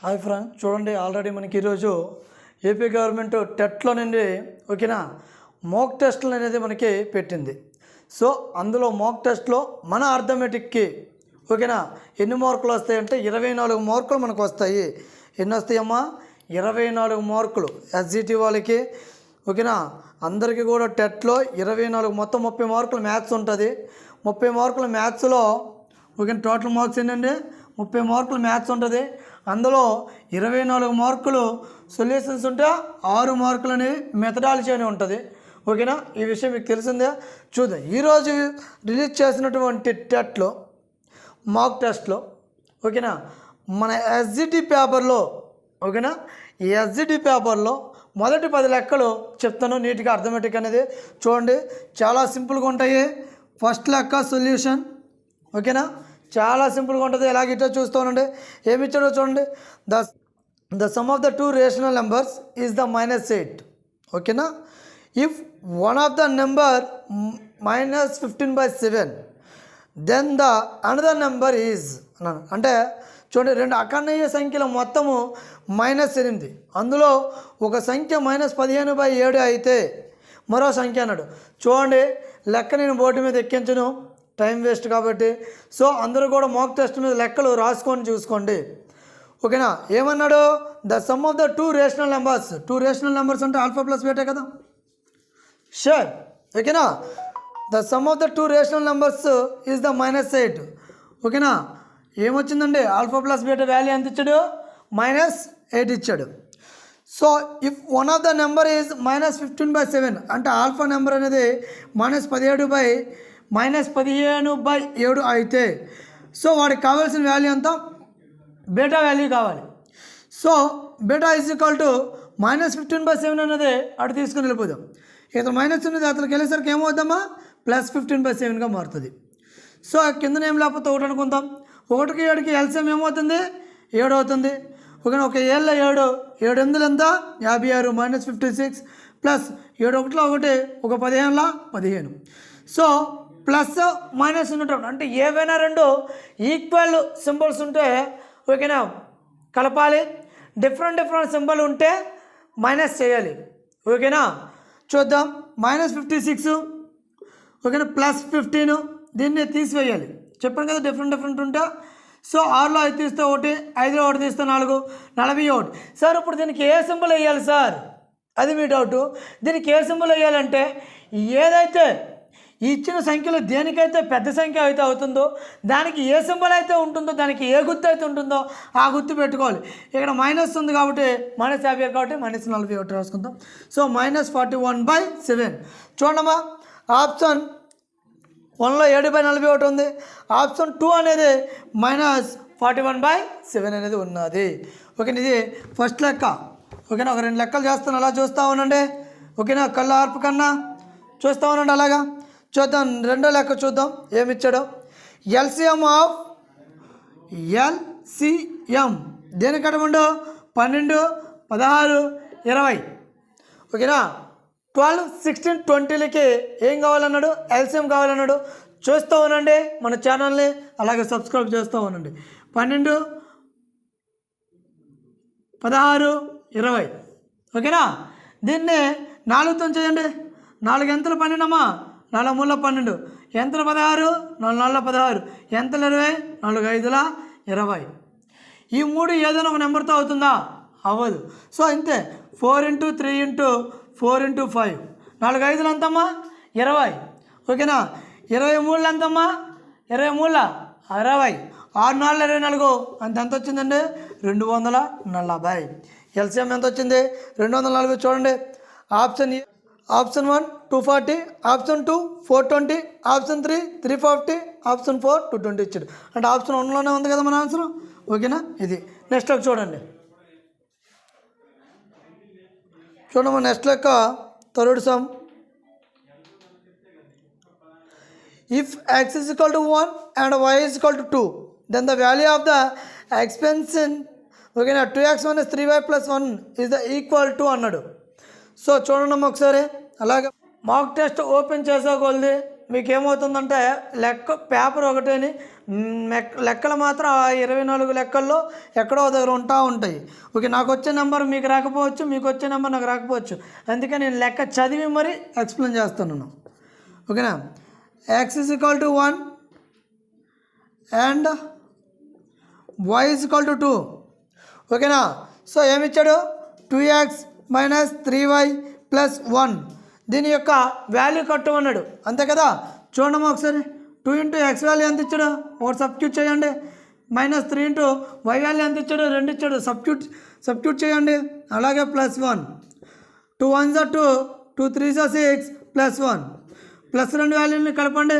Hi friend, చూడండి already మనకి ఈరోజు ఏపీ గవర్నమెంట్ టెట్లో నుండి ఓకేనా మాక్ టెస్టులు అనేది మనకి పెట్టింది. సో అందులో మాక్ టెస్ట్లో మన అర్థమెటిక్కి ఓకేనా ఎన్ని మార్కులు వస్తాయంటే 24 మార్కులు మనకు వస్తాయి. ఎన్ని వస్తాయమ్మా? 24 మార్కులు ఎస్జిటి వాళ్ళకి ఓకేనా. అందరికీ కూడా టెట్లో 24 మొత్తం 30 మార్కులు మ్యాథ్స్ ఉంటుంది. 30 మార్కులు మ్యాథ్స్లో ఓకే టోటల్ మార్క్స్ ఏంటండి 30 మార్కులు మ్యాథ్స్ ఉంటుంది. అందులో 24 మార్కులు సొల్యూషన్స్ ఉంటే 6 మార్కులు అనేవి మెథడాలజీ అని ఉంటుంది. ఓకేనా, ఈ విషయం మీకు తెలిసిందే. చూద్దాం ఈరోజు రిలీజ్ చేసినటువంటి టెట్లో మాక్ టెస్ట్లో ఓకేనా మన ఎస్జిటి పేపర్లో ఓకేనా ఈ ఎస్జిటి పేపర్లో మొదటి 10 లెక్కలు చెప్తాను నీట్గా అర్థమెటిక్ అనేది. చూడండి చాలా సింపుల్గా ఉంటాయి. ఫస్ట్ లెక్క సొల్యూషన్ ఓకేనా, చాలా సింపుల్గా ఉంటుంది. ఎలాగిట్టో చూస్తానండి. ఏమి ఇచ్చాడో చూడండి. The sum of the two rational numbers is the -8 ఓకేనా. If one of the number -15/7 then the another number is అన్నాను. అంటే చూడండి రెండు అఖండీయ సంఖ్యల మొత్తము -8, అందులో ఒక సంఖ్య -15/7 అయితే మరో సంఖ్య అన్నాడు. చూడండి లెక్క నేను బోర్డు మీద ఎక్కించను, టైం వేస్ట్ కాబట్టి. సో అందరూ కూడా మాక్ టెస్ట్ మీద లెక్కలు రాసుకొని చూసుకోండి ఓకేనా. ఏమన్నాడు? The sum of the two rational numbers అంటే ఆల్ఫా ప్లస్ బీటా కదా. షూర్ ఓకేనా. The sum of the two rational numbers is the -8 ఓకేనా. ఏమొచ్చిందండి? ఆల్ఫా ప్లస్ బీటా వాల్యూ ఎంత ఇచ్చాడు? -8 ఇచ్చాడు. So if one of the number is -15/7 అంటే alpha number అనేది -17/7 అయితే సో వాడికి కావాల్సిన వాల్యూ ఎంత? బీటా వాల్యూ కావాలి. So beta is equal to -15/7 అనేది అటు తీసుకుని వెళ్ళిపోదాం. ఇతను మైనస్ ఉన్నది అతనికి వెళ్ళేసరికి ఏమవుతామా? +15/7గా మారుతుంది. సో కిందన ఏం లేకపోతే 1 అనుకుందాం. 1కి 7కి ఎల్సిఎం ఏమవుతుంది? 7 అవుతుంది. ఓకేనా. ఒక 7లో 7, 7 8 ఎంత? 56 -56 ప్లస్ 7 1లో 1 ఒక 15లో 15. సో ప్లస్ మైనస్ ఉన్నట్టు అంటే ఏవైనా రెండు ఈక్వల్ సింబల్స్ ఉంటే ఓకేనా కలపాలి. డిఫరెంట్ సింబల్ ఉంటే మైనస్ చేయాలి ఓకేనా. చూద్దాం. -56 ఓకేనా +15 దీన్ని తీసివేయాలి. చెప్పాను కదా డిఫరెంట్ ఉంటే. సో 6లో 5 తీస్తే 1, 5లో 1 తీస్తే 4, 41. సార్ ఇప్పుడు దీనికి ఏ సింబల్ వేయాలి సార్? అది మీ డౌట్. దీనికి ఏ సింబల్ వేయాలంటే ఏదైతే ఇచ్చిన సంఖ్యలో దేనికైతే పెద్ద సంఖ్య అయితే అవుతుందో దానికి ఏ సింబల్ అయితే ఉంటుందో దానికి ఏ గుర్తు అయితే ఉంటుందో ఆ గుర్తు పెట్టుకోవాలి. ఇక్కడ మైనస్ ఉంది కాబట్టి -50 కాబట్టి -41 రాసుకుందాం. సో -41/7 చూడమ్మా. ఆప్షన్ 1లో 7/41 ఉంది. ఆప్షన్ 2 అనేది -41/7 అనేది ఉన్నది. ఓకేనా. ఇది ఫస్ట్ లెక్క ఓకేనా. ఒక 2 లెక్కలు చేస్తాను, అలా చూస్తూ ఉండండి ఓకేనా. కళ్ళ ఆర్పు కన్నా చూస్తూ ఉండండి. అలాగా చూద్దాం. రెండో లెక్క చూద్దాం ఏమిచ్చాడో. ఎల్సిఎం ఆఫ్ దేనికి అడగండు? 12, 16, 20 ఓకేనా. 12, 16, 20లకి ఏం కావాలన్నాడు? ఎల్సిఎం కావాలన్నాడు. చూస్తూ ఉండండి మన ఛానల్ని, అలాగే సబ్స్క్రైబ్ చేస్తూ ఉండండి. 12, 16, 20 ఓకేనా. దీన్ని 4తో చేయండి. 4 ఎంతలు 12 అమ్మా? 4 3 12 ఎంతలు 16, 4 4 16 ఎంతలు 20, 4 5 20. ఈ 3 ఏదైనా ఒక నెంబర్తో అవుతుందా? అవ్వదు. సో అంతే. 4 × 3 × 4 × 5 4 5 ఎంతమ్మా? 20 ఓకేనా. 23 ఎంతమ్మా? 23 60. 6 4 24 అంత ఎంత వచ్చిందండి? 240. ఎల్సిఎం ఎంత వచ్చింది? 240. చూడండి. ఆప్షన్ 1 240, ఆప్షన్ 2 420, ఆప్షన్ 3 350, ఆప్షన్ 4 220 ఇచ్చాడు. అంటే ఆప్షన్ 1లోనే ఉంది కదా మన ఆన్సర్ ఓకేనా. ఇది నెక్స్ట్ లెక్క చూడండి. చూడమ్మా నెక్స్ట్ లెక్క third sum. If x is equal to 1 and y is equal to 2 then the value of the expansion ఓకేనా 2x - 3y + 1 is the equal to అన్నాడు. సో చూడండి ఒకసారి. అలాగే మాక్ టెస్ట్ ఓపెన్ చేసే కొలది మీకు ఏమవుతుందంటే లెక్క పేపర్ ఒకటేని లెక్కలు మాత్రం 24 లెక్కల్లో ఎక్కడో దగ్గర ఉంటాయి. ఓకే, నాకు వచ్చే నెంబర్ మీకు రాకపోవచ్చు, మీకు వచ్చే నెంబర్ నాకు రాకపోవచ్చు. అందుకే నేను లెక్క చదివి మరి ఎక్స్ప్లెయిన్ చేస్తున్నాను. ఓకేనా, x = 1 అండ్ y = 2. ఓకేనా, సో ఏమిచ్చాడు 2x - 3y + 1. దీని యొక్క వాల్యూ కట్టమన్నాడు, అంతే కదా. చూడమ్మా ఒకసారి, 2 × x వాల్యూ ఎంత ఇచ్చాడు, ఒకటి సబ్స్టిట్యూట్ చేయండి. -3 × y వాల్యూ ఎంత ఇచ్చాడు, 2 ఇచ్చాడు, సబ్స్టిట్యూట్ చేయండి. అలాగే +1, 2 × 1 = 2, 2 × 3 = 6 +1 ప్లస్ 2 వాల్యూని కలపండి.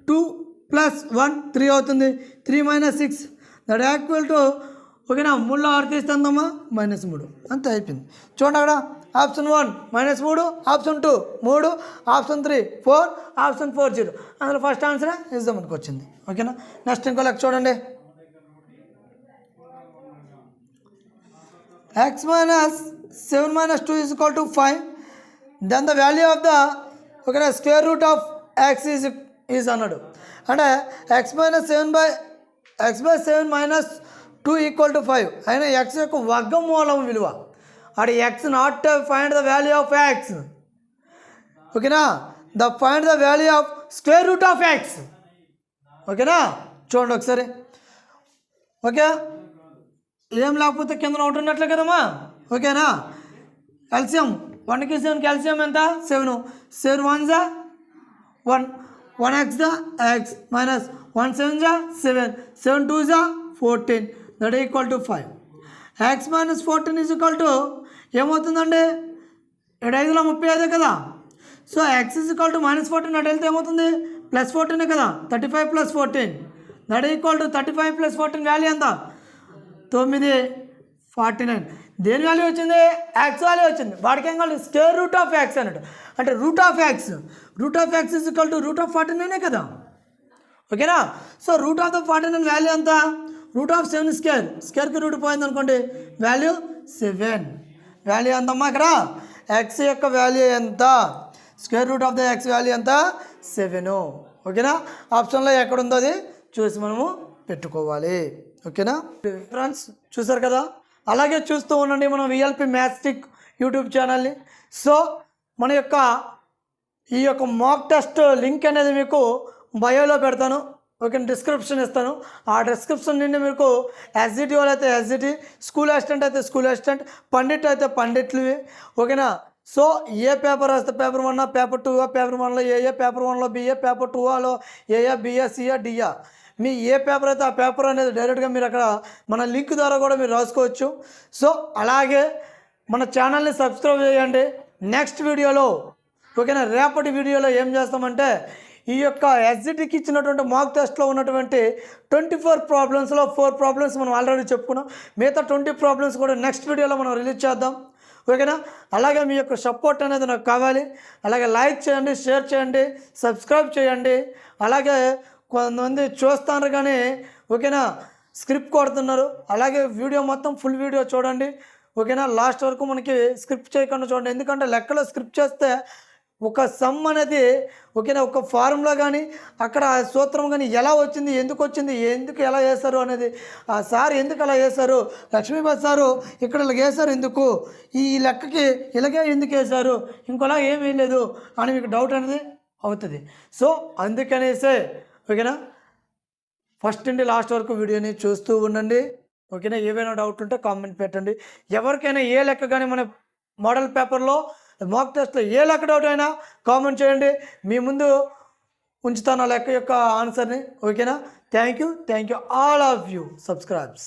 2 + 1 3 అవుతుంది. 3 - 6 దట్ ఈక్వల్ టు, ఓకేనా, 3లో 6 తీస్తుందమ్మా -3, అంతే అయిపోయింది. చూడండి అక్కడ ఆప్షన్ 1 -3, ఆప్షన్ 2 3, ఆప్షన్ 3 4, ఆప్షన్ 4 0. అందులో ఫస్ట్ ఆన్సర్ ఇద్దాం మనకు వచ్చింది. ఓకేనా, నెక్స్ట్ ఇంకో లెక్క చూడండి. x - 7 - 2 = 5. Then the value of the, ఓకేనా, square root of x is అన్నాడు. అంటే x - 7 - 2 = 5 అయినా x యొక్క వర్గమూలం విలువ. అది x not find the value of x. ఓకేనా, find the value of square root of x. ఓకేనా, చూడండి ఒకసారి. ఓకే, ఏం లేకపోతే కింద ఒకటి ఉన్నట్లే కదమ్మా. ఓకేనా, కాల్షియం 1కి 7 కాల్షియం ఎంత 7. 7 1 = 1, 1x x minus 1 7 7, 7 2 14, that equal to 5. x minus 14 is equal to ఏమవుతుందండి, 7 5 35 కదా. So x is equal to -14 అటు వెళ్తే ఏమవుతుంది, +14 కదా, 35 + 14 దట్ ఈక్వల్ టు 35 + 14 వాల్యూ ఎంత 9 49. దేని వాల్యూ వచ్చింది, x వాల్యూ వచ్చింది. వాడికి ఏం కావాలి, స్క్వేర్ రూట్ ఆఫ్ x అన్నట్టు. అంటే route of x is equal to √49 కదా. ఓకేనా, సో √49 వాల్యూ ఎంత, √7 స్క్వేర్కి రూట్ పోయింది అనుకోండి, వాల్యూ 7. వాల్యూ ఎంతమ్మా ఇక్కడ, x యొక్క వాల్యూ ఎంత, square root of the x value ఎంత 7. ఓకేనా, ఆప్షన్లో ఎక్కడుందో అది చూసి మనము పెట్టుకోవాలి. ఓకేనా ఫ్రెండ్స్, చూసారు కదా. అలాగే చూస్తూ ఉండండి మనం VLP మ్యాథ్స్టిక్ యూట్యూబ్ ఛానల్ని. సో మన యొక్క ఈ యొక్క మాక్ టెస్ట్ లింక్ అనేది మీకు బయోలో పెడతాను. ఓకే, డిస్క్రిప్షన్ ఇస్తాను. ఆ డిస్క్రిప్షన్ నుండి మీకు SGT వాళ్ళు అయితే SGT, స్కూల్ అసిస్టెంట్ అయితే స్కూల్ అసిస్టెంట్, పండిట్ అయితే పండిట్లువి. ఓకేనా, సో ఏ పేపర్ వస్తే పేపర్ 1, పేపర్ 2, పేపర్ 1లో ఏ, పేపర్ 1లో BA, పేపర్ 2లో ఏ, BA, CA, DA, మీ ఏ పేపర్ అయితే ఆ పేపర్ అనేది డైరెక్ట్గా మీరు అక్కడ మన లింక్ ద్వారా కూడా మీరు రాసుకోవచ్చు. సో అలాగే మన ఛానల్ని సబ్స్క్రైబ్ చేయండి. నెక్స్ట్ వీడియోలో, ఓకేనా, రేపటి వీడియోలో ఏం చేస్తామంటే ఈ యొక్క SGTకి ఇచ్చినటువంటి మాక్ టెస్ట్లో ఉన్నటువంటి 24 ప్రాబ్లమ్స్లో 4 ప్రాబ్లమ్స్ మనం ఆల్రెడీ చెప్పుకున్నాం. మిగతా 20 ప్రాబ్లమ్స్ కూడా నెక్స్ట్ వీడియోలో మనం రిలీజ్ చేద్దాం. ఓకేనా, అలాగే మీ యొక్క సపోర్ట్ అనేది నాకు కావాలి. అలాగే లైక్ చేయండి, షేర్ చేయండి, సబ్స్క్రైబ్ చేయండి. అలాగే కొంతమంది చూస్తున్నారు కానీ ఓకేనా స్క్రిప్ట్ కొడుతున్నారు. అలాగే వీడియో మొత్తం ఫుల్ వీడియో చూడండి. ఓకేనా, లాస్ట్ వరకు మనకి స్క్రిప్ట్ చేయకుండా చూడండి. ఎందుకంటే లెక్కలో స్క్రిప్ట్ చేస్తే ఒక సమ్ అనేది, ఓకేనా, ఒక ఫార్ములా కానీ అక్కడ సూత్రం కానీ ఎలా వచ్చింది, ఎందుకు వచ్చింది, ఎందుకు ఎలా వేశారు అనేది, ఆ సార్ ఎందుకు అలా వేశారు, లక్ష్మీపతి సారు ఇక్కడ ఇలా వేశారు ఎందుకు, ఈ లెక్కకి ఇలాగే ఎందుకు వేశారు, ఇంకోలా ఏం వేయలేదు అని మీకు డౌట్ అనేది అవుతుంది. సో అందుకనేసే ఓకేనా ఫస్ట్ నుండి లాస్ట్ వరకు వీడియోని చూస్తూ ఉండండి. ఓకేనా, ఏవైనా డౌట్ ఉంటే కామెంట్ పెట్టండి. ఎవరికైనా ఏ లెక్క కానీ మన మోడల్ పేపర్లో మాక్ టెస్ట్లో ఏ లెక్క డౌట్ అయినా కామెంట్ చేయండి. మీ ముందు ఉంచుతాను ఆ లెక్క యొక్క ఆన్సర్ని. ఓకేనా, thank you all of you subscribes.